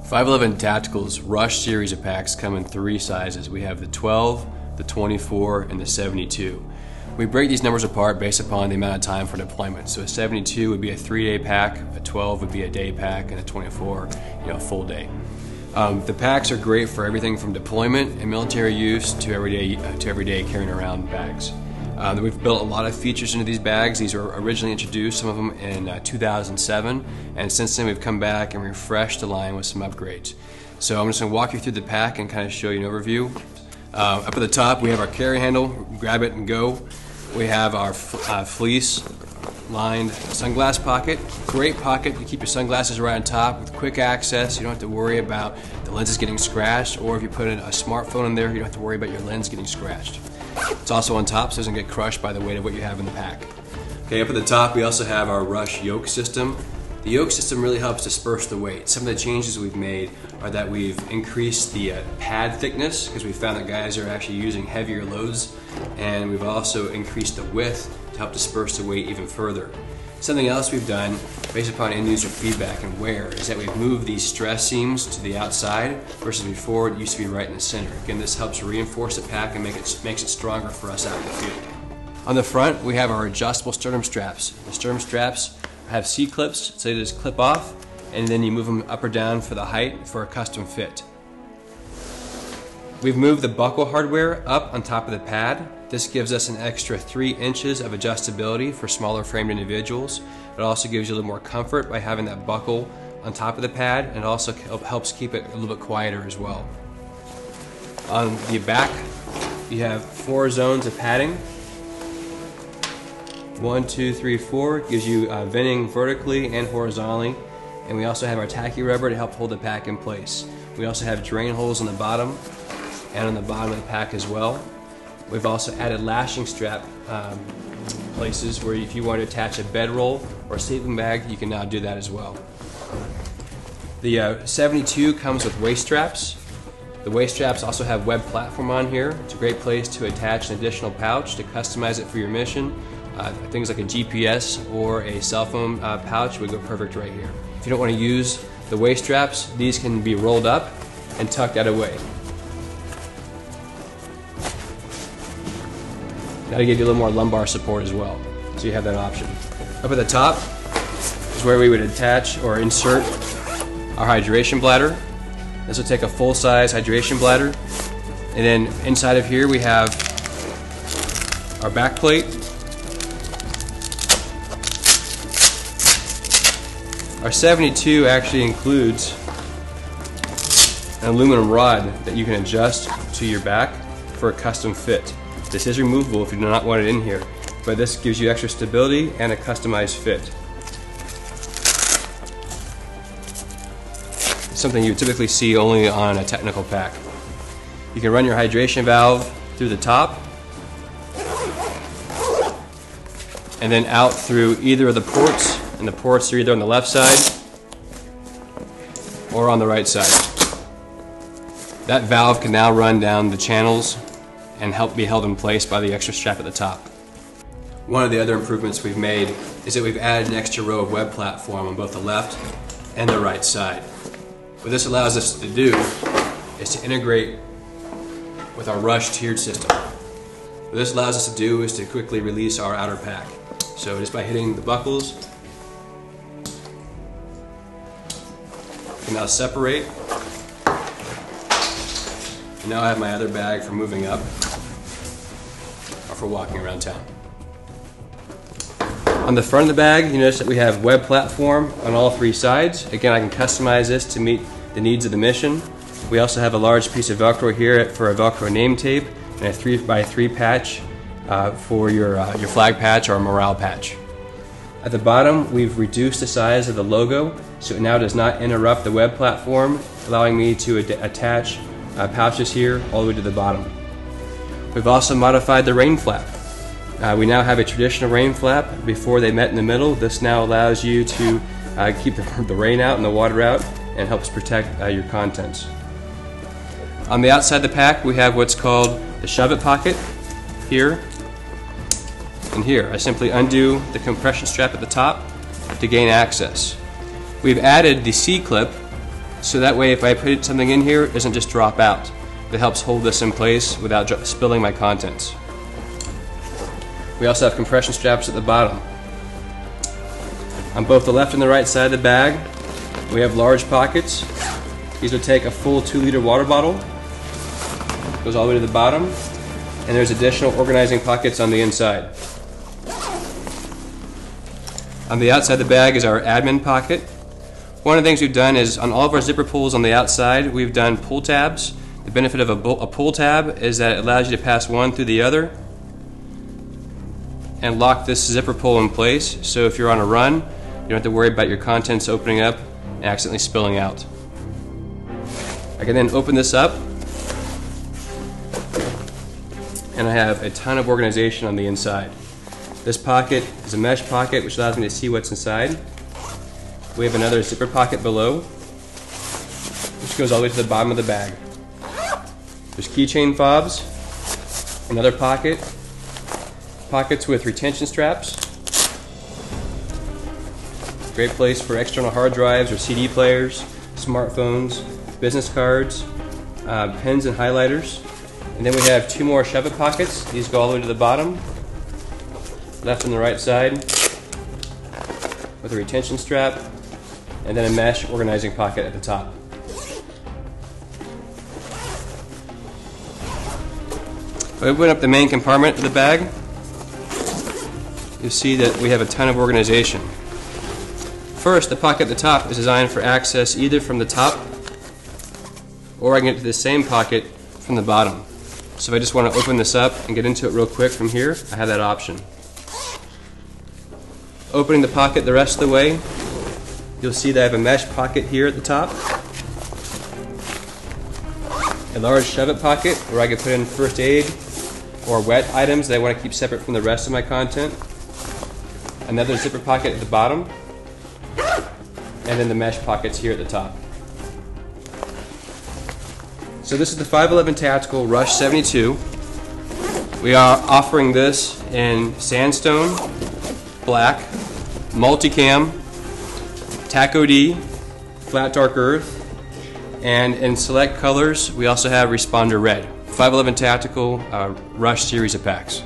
511 Tactical's Rush series of packs come in three sizes. We have the 12, the 24, and the 72. We break these numbers apart based upon the amount of time for deployment. So a 72 would be a 3-day pack, a 12 would be a day pack, and a 24, a full day. The packs are great for everything from deployment and military use to everyday carrying around bags. We've built a lot of features into these bags. These were originally introduced, some of them in 2007, and since then we've come back and refreshed the line with some upgrades. So I'm just going to walk you through the pack and kind of show you an overview. Up at the top we have our carry handle, grab it and go. We have our fleece lined sunglass pocket. Great pocket to keep your sunglasses right on top with quick access. You don't have to worry about the lenses getting scratched, or if you put in a smartphone in there, you don't have to worry about your lens getting scratched. It's also on top so it doesn't get crushed by the weight of what you have in the pack. Okay, up at the top we also have our Rush yoke system. The yoke system really helps disperse the weight. Some of the changes we've made are that we've increased the pad thickness because we found that guys are actually using heavier loads, and we've also increased the width to help disperse the weight even further. Something else we've done based upon end user feedback and wear is that we've moved these stress seams to the outside versus before it used to be right in the center. Again, this helps reinforce the pack and makes it stronger for us out in the field. On the front we have our adjustable sternum straps. The sternum straps have C-clips, so they just clip off and then you move them up or down for the height for a custom fit. We've moved the buckle hardware up on top of the pad. This gives us an extra 3 inches of adjustability for smaller framed individuals. It also gives you a little more comfort by having that buckle on top of the pad, and it also helps keep it a little bit quieter as well. On the back you have 4 zones of padding. 1, 2, 3, 4 gives you venting vertically and horizontally, and we also have our tacky rubber to help hold the pack in place. We also have drain holes on the bottom and on the bottom of the pack as well. We've also added lashing strap places where if you want to attach a bedroll or a sleeping bag, you can now do that as well. The 72 comes with waist straps. The waist straps also have web platform on here. It's a great place to attach an additional pouch to customize it for your mission. Things like a GPS or a cell phone pouch would go perfect right here. If you don't want to use the waist straps, these can be rolled up and tucked out away. That'll give you a little more lumbar support as well, so you have that option. Up at the top is where we would attach or insert our hydration bladder. This will take a full-size hydration bladder. And then inside of here we have our back plate, our 72 actually includes an aluminum rod that you can adjust to your back for a custom fit. This is removable if you do not want it in here, but this gives you extra stability and a customized fit. It's something you typically see only on a technical pack. You can run your hydration valve through the top and then out through either of the ports, and the ports are either on the left side or on the right side. That valve can now run down the channels and help be held in place by the extra strap at the top. One of the other improvements we've made is that we've added an extra row of web platform on both the left and the right side. What this allows us to do is to integrate with our Rush tiered system. What this allows us to do is to quickly release our outer pack. So just by hitting the buckles, you can now separate. And now I have my other bag for moving up or for walking around town. On the front of the bag, you notice that we have web platform on all 3 sides. Again, I can customize this to meet the needs of the mission. We also have a large piece of Velcro here for a Velcro name tape, and a 3x3 patch for your flag patch or morale patch. At the bottom, we've reduced the size of the logo so it now does not interrupt the web platform, allowing me to attach pouches here all the way to the bottom. We've also modified the rain flap. We now have a traditional rain flap. Before they met in the middle, this now allows you to keep the rain out and the water out, and helps protect your contents. On the outside of the pack we have what's called the shove it pocket here and here. I simply undo the compression strap at the top to gain access. We've added the C-clip So that way if I put something in here, it doesn't just drop out. It helps hold this in place without spilling my contents. We also have compression straps at the bottom. On both the left and the right side of the bag, we have large pockets. These will take a full 2-liter water bottle. Goes all the way to the bottom. And there's additional organizing pockets on the inside. On the outside of the bag is our admin pocket. One of the things we've done is on all of our zipper pulls on the outside, we've done pull tabs. The benefit of a pull tab is that it allows you to pass one through the other and lock this zipper pull in place. So if you're on a run, you don't have to worry about your contents opening up and accidentally spilling out. I can then open this up and I have a ton of organization on the inside. This pocket is a mesh pocket which allows me to see what's inside. We have another zipper pocket below which goes all the way to the bottom of the bag. There's keychain fobs, another pocket, pockets with retention straps. Great place for external hard drives or CD players, smartphones, business cards, pens and highlighters. And then we have 2 more shove-it pockets. These go all the way to the bottom, left and the right side, with a retention strap, and then a mesh organizing pocket at the top. If I open up the main compartment of the bag, you'll see that we have a ton of organization. First, the pocket at the top is designed for access either from the top, or I can get to the same pocket from the bottom. So if I just want to open this up and get into it real quick from here, I have that option. Opening the pocket the rest of the way, you'll see that I have a mesh pocket here at the top, a large shove-it pocket where I can put in first aid or wet items that I want to keep separate from the rest of my content, another zipper pocket at the bottom, and then the mesh pockets here at the top. So this is the 511 Tactical RUSH 72. We are offering this in sandstone, black, multicam, taco D, flat dark earth, and in select colors we also have responder red. 511 Tactical RUSH series of packs.